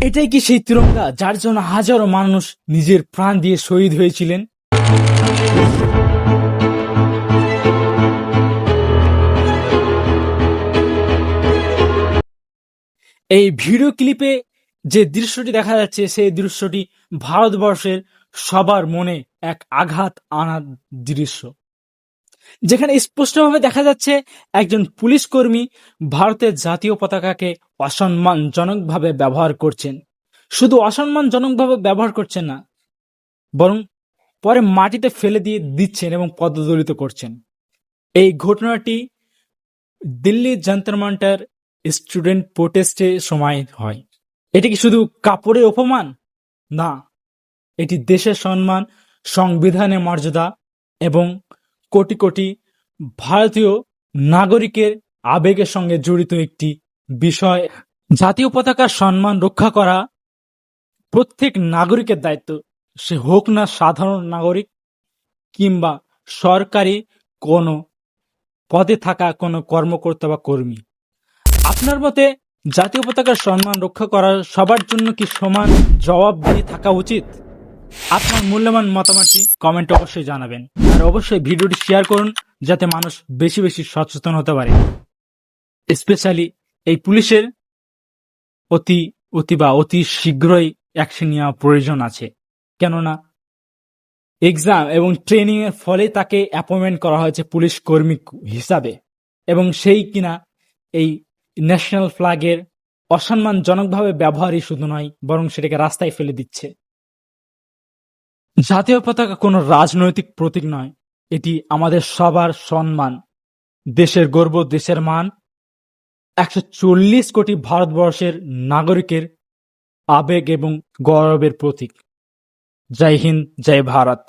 এটাই কি সেই তিরঙ্গা যার জন্য হাজারো মানুষ নিজের প্রাণ দিয়ে শহীদ হয়েছিলেন? এই ভিডিও ক্লিপে যে দৃশ্যটি দেখা যাচ্ছে সেই দৃশ্যটি ভারতবর্ষের সবার মনে এক আঘাত আনার দৃশ্য, যেখানে স্পষ্টভাবে দেখা যাচ্ছে একজন পুলিশ কর্মী ভারতের জাতীয় পতাকাকে অসম্মানজনকভাবে ব্যবহার করছেন। শুধু অসম্মানজনকভাবে ব্যবহার করছেন না, বরং পরে মাটিতে ফেলে দিয়ে দিচ্ছেন এবং পদদলিত করছেন। এই ঘটনাটি দিল্লি যন্তর মন্তর স্টুডেন্ট প্রোটেস্টের সময় হয়। এটি কি শুধু কাপড়ের অপমান? না, এটি দেশের সম্মান, সংবিধানের মর্যাদা এবং কোটি কোটি ভারতীয় নাগরিকের আবেগের সঙ্গে জড়িত একটি বিষয়। জাতীয় পতাকার সম্মান রক্ষা করা প্রত্যেক নাগরিকের দায়িত্ব, সে হোক না সাধারণ নাগরিক কিংবা সরকারি কোনো পদে থাকা কোনো কর্মকর্তা বা কর্মী। আপনার মতে জাতীয় পতাকার সম্মান রক্ষা করার সবার জন্য কি সমান জবাবদিহি থাকা উচিত? আপনার মূল্যবান মতামতটি কমেন্টে অবশ্যই জানাবেন, আর অবশ্যই ভিডিওটি শেয়ার করুন যাতে মানুষ বেশি বেশি সচেতন হতে পারে। স্পেশালি এই পুলিশের অতি শীঘ্রই অ্যাকশন নেওয়া প্রয়োজন আছে, কেননা এক্সাম এবং ট্রেনিং এর ফলে তাকে অ্যাপয়েন্টমেন্ট করা হয়েছে পুলিশ কর্মী হিসাবে, এবং সেই কিনা এই ন্যাশনাল ফ্ল্যাগের অসম্মানজনকভাবে ব্যবহারই শুধু নয়, বরং সেটাকে রাস্তায় ফেলে দিচ্ছে। জাতীয় পতাকা কোনো রাজনৈতিক প্রতীক নয়, এটি আমাদের সবার সম্মান, দেশের গর্ব, দেশের মান, 140 কোটি ভারতবর্ষের নাগরিকের আবেগ এবং গৌরবের প্রতীক। জয় হিন্দ, জয় ভারত।